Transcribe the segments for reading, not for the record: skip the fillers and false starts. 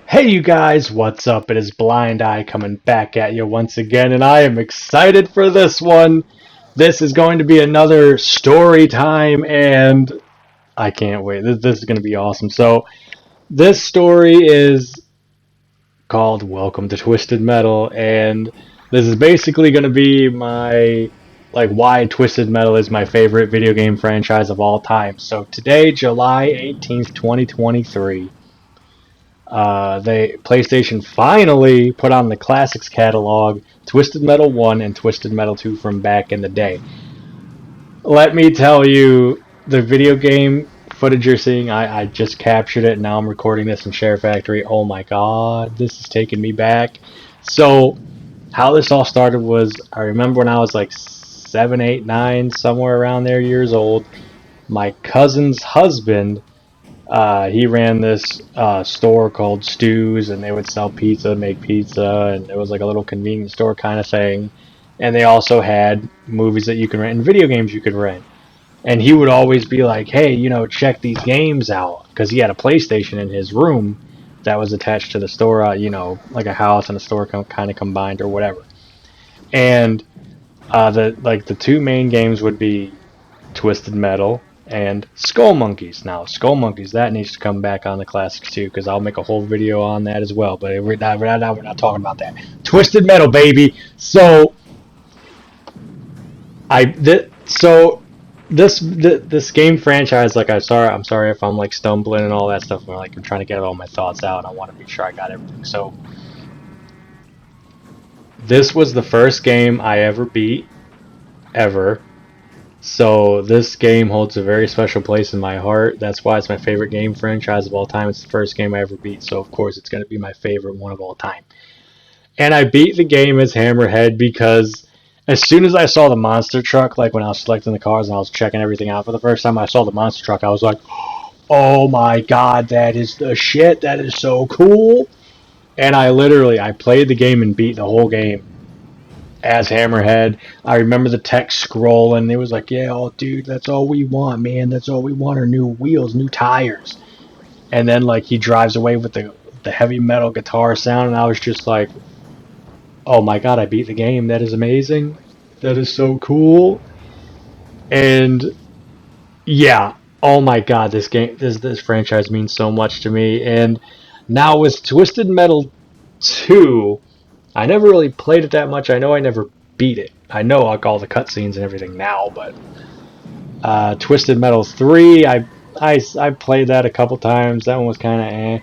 Hey you guys, what's up? It is Blind Eye coming back at you once again, and I am excited for this one. This is going to be another story time, and I can't wait. This is going to be awesome. So, this story is called Welcome to Twisted Metal, and this is basically going to be my why Twisted Metal is my favorite video game franchise of all time. So, today, July 18th, 2023. They PlayStation finally put on the classics catalog, Twisted Metal 1 and Twisted Metal 2 from back in the day. Let me tell you, the video game footage you're seeing, I just captured it. Now I'm recording this in Share Factory. Oh my god, this is taking me back. So, how this all started was, I remember when I was like 7, 8, 9, somewhere around there years old, my cousin's husband he ran this store called Stews, and they would sell pizza, make pizza, and it was like a little convenience store kind of thing. And they also had movies that you can rent and video games you could rent. And he would always be like, "Hey, check these games out," because he had a PlayStation in his room that was attached to the store. Like a house and a store kind of combined or whatever. And the two main games would be Twisted Metal, and Skull Monkeys. Now, Skull Monkeys, that needs to come back on the classics too, because I'll make a whole video on that as well. But right now, we're not talking about that. Twisted Metal, baby. So, this game franchise, I'm sorry if I'm like stumbling and all that stuff. I'm trying to get all my thoughts out. I want to make sure I got everything. So, this was the first game I ever beat, ever. So this game holds a very special place in my heart. That's why it's my favorite game franchise of all time. It's the first game I ever beat, so of course it's going to be my favorite one of all time. And I beat the game as Hammerhead because as soon as I saw the monster truck, like when I was selecting the cars and I was checking everything out for the first time, I saw the monster truck. I was like, "Oh my god, that is the shit! That is so cool!" And I played the game and beat the whole game as Hammerhead. I remember the text scrolling. It was like, "Yeah, oh, dude, that's all we want, man. That's all we want are new wheels, new tires." And then he drives away with the heavy metal guitar sound, and I was just like, "Oh my god, I beat the game. That is amazing. That is so cool." And yeah, oh my god, this franchise means so much to me. And now with Twisted Metal 2, I never really played it that much. I know I never beat it. I know like all the cutscenes and everything now, but Twisted Metal 3, I played that a couple times. That one was kind of eh.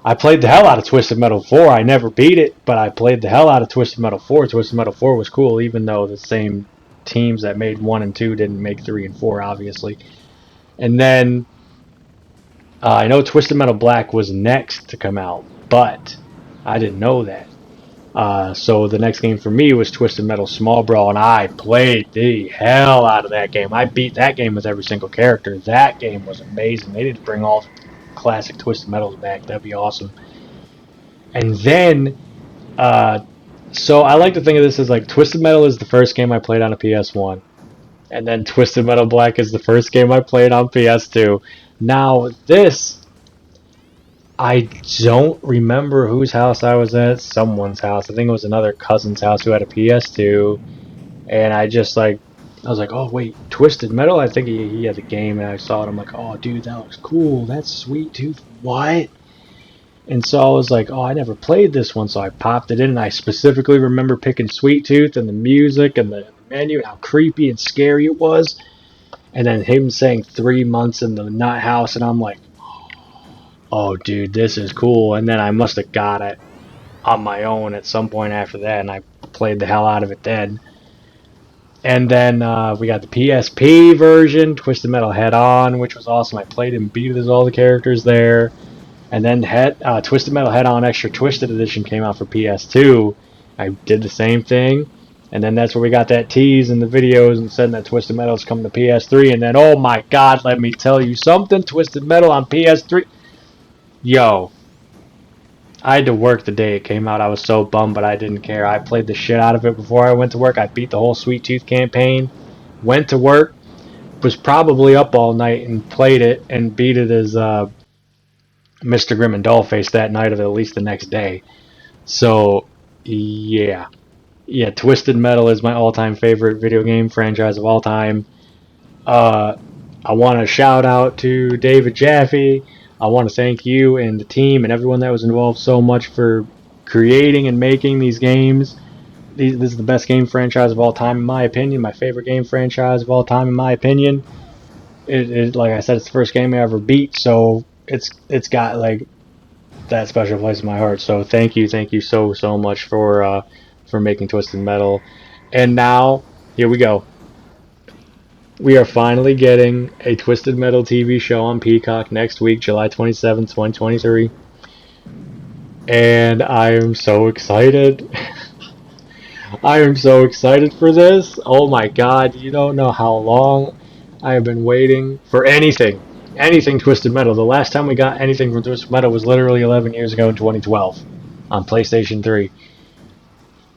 I played the hell out of Twisted Metal 4. I never beat it, but I played the hell out of Twisted Metal 4. Twisted Metal 4 was cool, even though the same teams that made 1 and 2 didn't make 3 and 4, obviously. And then I know Twisted Metal Black was next to come out, but I didn't know that. So the next game for me was Twisted Metal Small Brawl, and I played the hell out of that game. I beat that game with every single character. That game was amazing. They need to bring all classic Twisted Metals back. That'd be awesome. And then, so I like to think of this as like Twisted Metal is the first game I played on a PS1, and then Twisted Metal Black is the first game I played on PS2. Now this I don't remember whose house I was at. Someone's house. I think it was another cousin's house who had a PS2. And I was like, oh, wait, Twisted Metal? I think he had the game, and I saw it. I'm like, oh, dude, that looks cool. That's Sweet Tooth. What? And so I was like, oh, I never played this one. So I popped it in, and I specifically remember picking Sweet Tooth and the music and the menu and how creepy and scary it was. And then him saying 3 months in the nut house, and I'm like, oh, dude, this is cool. And then I must have got it on my own at some point after that, and I played the hell out of it then. And then we got the PSP version, Twisted Metal Head On, which was awesome. I played and beat as all the characters there. And then Twisted Metal Head On Extra Twisted Edition came out for PS2. I did the same thing. And then that's where we got that tease in the videos and said that Twisted Metal is coming to PS3. And then, oh my god, let me tell you something. Twisted Metal on PS3. Yo, I had to work the day it came out. I was so bummed, but I didn't care. I played the shit out of it before I went to work. I beat the whole Sweet Tooth campaign, went to work, was probably up all night and played it and beat it as Mr. Grim and Dollface that night or at least the next day. So, yeah. Yeah, Twisted Metal is my all-time favorite video game franchise of all time. Uh, I want to shout out to David Jaffe. I want to thank you and the team and everyone that was involved so much for creating and making these games. This is the best game franchise of all time, in my opinion. My favorite game franchise of all time, in my opinion. Like I said, it's the first game I ever beat, so it's got like that special place in my heart. So thank you so much for making Twisted Metal. And now here we go. We are finally getting a Twisted Metal TV show on Peacock next week, July 27th, 2023. And I am so excited. I am so excited for this. Oh my god, you don't know how long I have been waiting for anything. Anything Twisted Metal. The last time we got anything from Twisted Metal was literally 11 years ago in 2012 on PlayStation 3.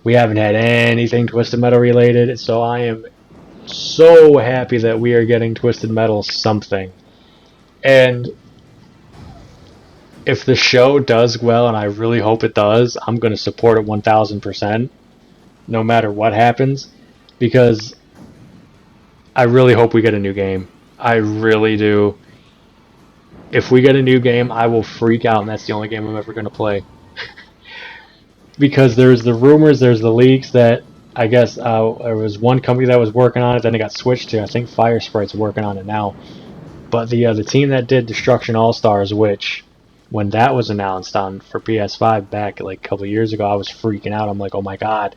We haven't had anything Twisted Metal related, so I am so happy that we are getting Twisted Metal something. And if the show does well, and I really hope it does, I'm going to support it 1000%, no matter what happens, because I really hope we get a new game. I really do. If we get a new game, I will freak out, and that's the only game I'm ever going to play. Because there's the rumors, there's the leaks that I guess there was one company that was working on it, then it got switched to, I think Fire Sprite's working on it now. But the team that did Destruction All Stars, which when that was announced on for PS5 back like a couple of years ago, I was freaking out. I'm like, oh my god,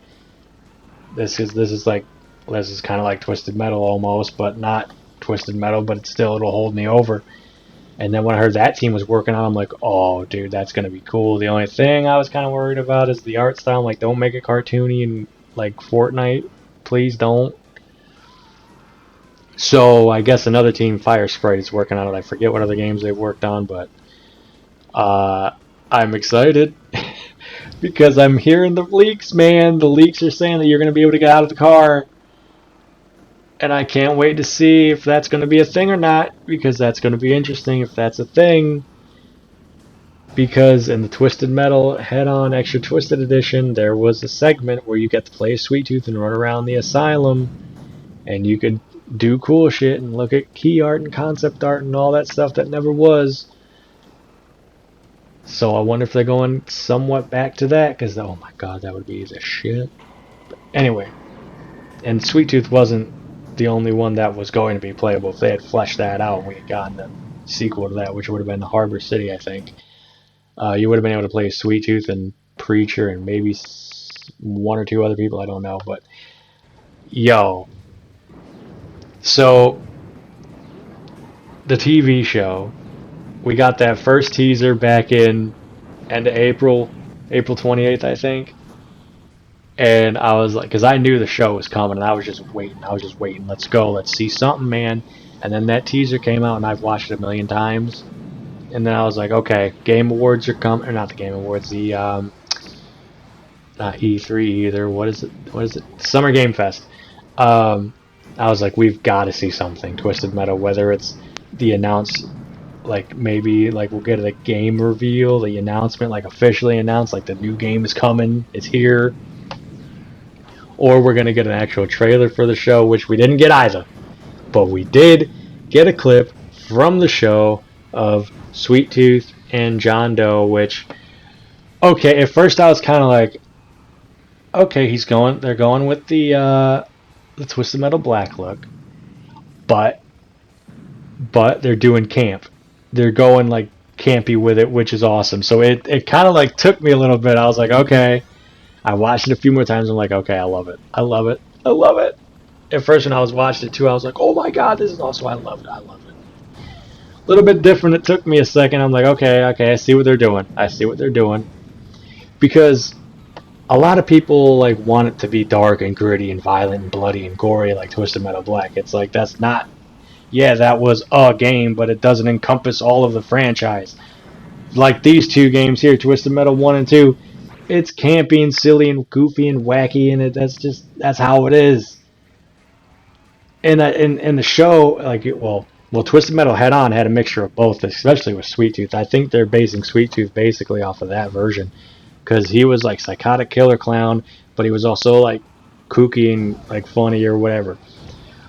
this is kind of like Twisted Metal almost, but not Twisted Metal, but it'll hold me over. And then when I heard that team was working on it, I'm like, oh, dude, that's going to be cool. The only thing I was kind of worried about is the art style. I'm like, don't make it cartoony and like Fortnite. Please don't. So I guess another team, Fire Sprite, is working on it. I forget what other games they've worked on, but I'm excited because I'm hearing the leaks, man. The leaks are saying that you're going to be able to get out of the car. And I can't wait to see if that's going to be a thing or not, because that's going to be interesting if that's a thing. Because in the Twisted Metal Head-On Extra Twisted Edition, there was a segment where you get to play Sweet Tooth and run around the asylum, and you could do cool shit and look at key art and concept art and all that stuff that never was. So I wonder if they're going somewhat back to that, because oh my god, that would be the shit. But anyway, and Sweet Tooth wasn't the only one that was going to be playable. If they had fleshed that out and we had gotten the sequel to that, which would have been Harbor City, I think, you would have been able to play Sweet Tooth and Preacher and maybe one or two other people, I don't know. But yo, so the TV show, we got that first teaser back in end of April 28th, I think. And I was like, because I knew the show was coming, and I was just waiting. Let's go. Let's see something, man. And then that teaser came out, and I've watched it a million times. And then I was like, okay, Game Awards are coming. Or not the Game Awards, the, not E3 either. What is it? Summer Game Fest. I was like, we've got to see something Twisted Metal, whether it's the announce, like maybe like we'll get a game reveal, the announcement, like officially announced, like the new game is coming, it's here. Or we're going to get an actual trailer for the show, which we didn't get either. But we did get a clip from the show of Sweet Tooth and John Doe, which, okay, at first I was kind of like, okay, they're going with the Twisted Metal Black look. But they're doing camp. They're going like campy with it, which is awesome. So it kind of like took me a little bit. I was like, okay. I watched it a few more times. I'm like, okay, I love it. I love it. I love it. At first, when I was watching it too, I was like, oh my god, this is awesome. I love it. I love it. A little bit different. It took me a second. I'm like, okay, I see what they're doing. I see what they're doing. Because a lot of people like want it to be dark and gritty and violent and bloody and gory like Twisted Metal Black. It's like, that's not, yeah, that was a game, but it doesn't encompass all of the franchise. Like these two games here, Twisted Metal 1 and 2, it's campy and silly and goofy and wacky, and that's how it is. And in the show, like, well, Well, Twisted Metal Head On had a mixture of both, especially with Sweet Tooth. I think they're basing Sweet Tooth basically off of that version because he was like psychotic killer clown, but he was also like kooky and like funny or whatever.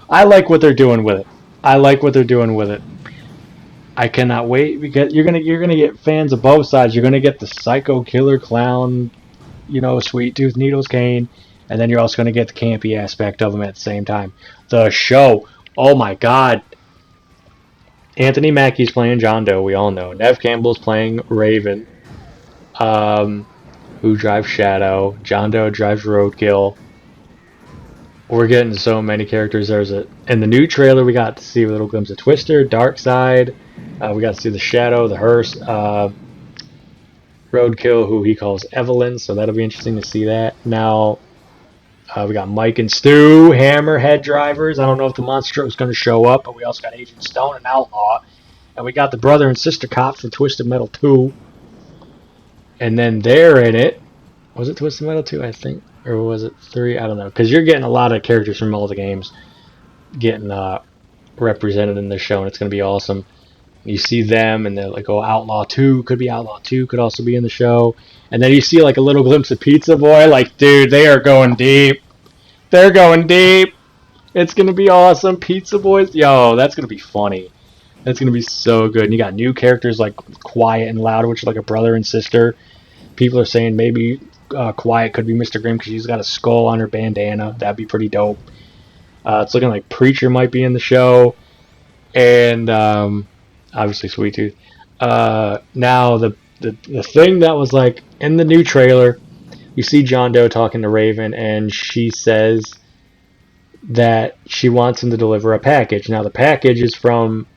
I like what they're doing with it. I like what they're doing with it. I cannot wait because you're gonna get fans of both sides. You're gonna get the psycho killer clown, Sweet Tooth Needles Kane, and then you're also gonna get the campy aspect of him at the same time. The show, oh my god, Anthony Mackie's playing John Doe. We all know. Nev Campbell's playing Raven. Who drives Shadow? John Doe drives Roadkill. We're getting so many characters. In the new trailer we got to see a little glimpse of Twister, Darkseid. We got to see the Shadow, the Hearse, Roadkill, who he calls Evelyn. So that'll be interesting to see that. Now we got Mike and Stu, Hammerhead drivers. I don't know if the Monster Truck's going to show up, but we also got Agent Stone and Outlaw, and we got the brother and sister cop from Twisted Metal 2. And then they're in it. Was it Twisted Metal 2, I think? Or was it 3? I don't know. Because you're getting a lot of characters from all the games getting represented in this show, and it's going to be awesome. You see them, and they're like, oh, Outlaw 2. Could be Outlaw 2. Could also be in the show. And then you see like a little glimpse of Pizza Boy. Like, dude, they are going deep. They're going deep. It's going to be awesome. Pizza Boys. Yo, that's going to be funny. That's going to be so good. And you got new characters like Quiet and Loud, which is like a brother and sister. People are saying maybe Quiet could be Mr. Grimm because she's got a skull on her bandana. That'd be pretty dope. It's looking like Preacher might be in the show. And obviously Sweet Tooth. Now, the thing that was like in the new trailer, you see John Doe talking to Raven, and she says that she wants him to deliver a package. Now, the package is from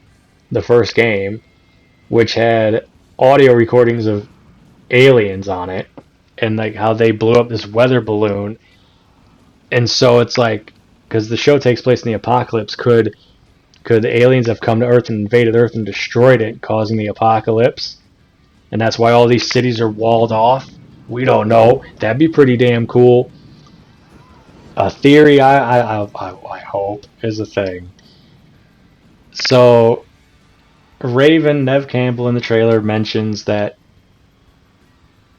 the first game, which had audio recordings of aliens on it, and like how they blew up this weather balloon. And so it's like, because the show takes place in the apocalypse, could the aliens have come to Earth and invaded Earth and destroyed it, causing the apocalypse? And that's why all these cities are walled off? We don't know. That'd be pretty damn cool. A theory I hope is a thing. So Raven, Nev Campbell in the trailer mentions that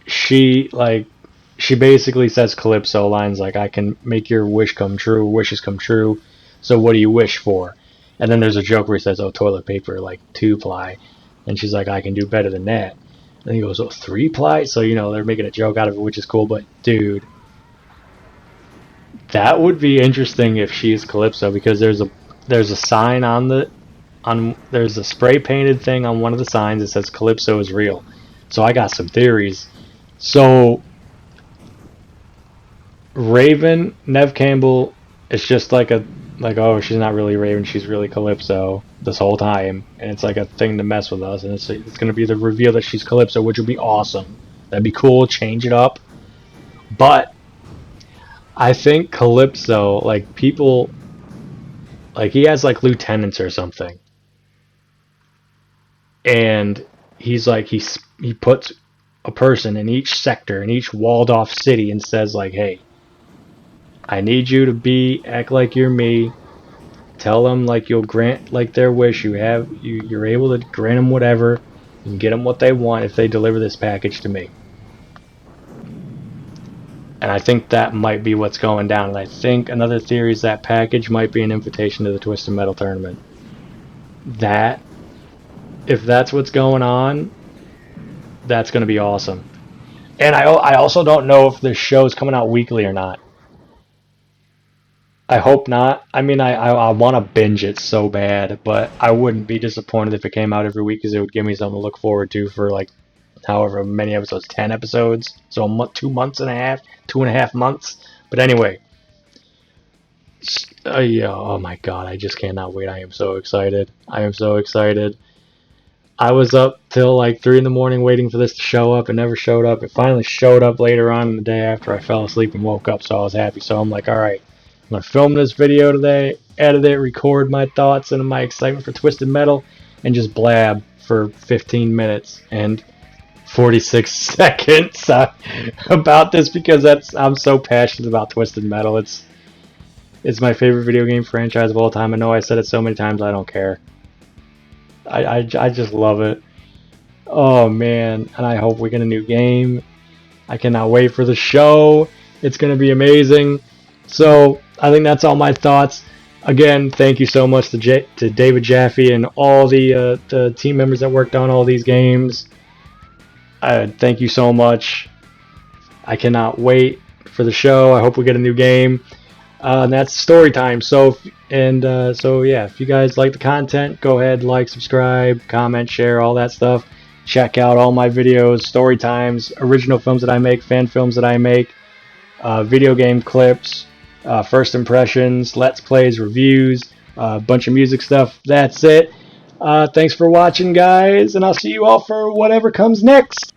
she basically says Calypso lines like, I can make your wishes come true, so what do you wish for? And then there's a joke where he says, oh, toilet paper, like 2-ply. And she's like, I can do better than that. And he goes, oh, 3-ply? So, they're making a joke out of it, which is cool. But, dude, that would be interesting if she is Calypso, because there's a sign there's a spray painted thing on one of the signs that says Calypso is real. So I got some theories. So Raven, Nev Campbell, it's just like oh, she's not really Raven, she's really Calypso this whole time, and it's like a thing to mess with us, and it's going to be the reveal that she's Calypso, which would be awesome. That'd be cool, change it up. But I think Calypso, like, people, like, he has like lieutenants or something, and he's like, he puts a person in each sector, in each walled off city, and says like, hey, I need you to act like you're me. Tell them like you'll grant like their wish. You're able to grant them whatever. You can get them what they want if they deliver this package to me. And I think that might be what's going down. And I think another theory is that package might be an invitation to the Twisted Metal tournament. If that's what's going on, that's going to be awesome. And I also don't know if this show is coming out weekly or not. I hope not. I mean, I want to binge it so bad, but I wouldn't be disappointed if it came out every week, because it would give me something to look forward to for like however many episodes, 10 episodes, so 2 months and a half, 2.5 months. But anyway, yeah, oh my god, I just cannot wait. I am so excited. I am so excited. I was up till like 3 in the morning waiting for this to show up. It never showed up. It finally showed up later on in the day after I fell asleep and woke up, so I was happy. So I'm like, alright, I'm going to film this video today, edit it, record my thoughts and my excitement for Twisted Metal, and just blab for 15 minutes and 46 seconds about this, because I'm so passionate about Twisted Metal. It's my favorite video game franchise of all time. I know I said it so many times, I don't care. I just love it. Oh man, and I hope we get a new game. I cannot wait for the show. It's going to be amazing. So I think that's all my thoughts. Again, thank you so much to David Jaffe and all the team members that worked on all these games. Thank you so much. I cannot wait for the show. I hope we get a new game. And that's story time. So yeah, if you guys like the content, go ahead, like, subscribe, comment, share, all that stuff. Check out all my videos, story times, original films that I make, fan films that I make, video game clips, first impressions, let's plays, reviews, a bunch of music stuff. That's it. Thanks for watching, guys, and I'll see you all for whatever comes next.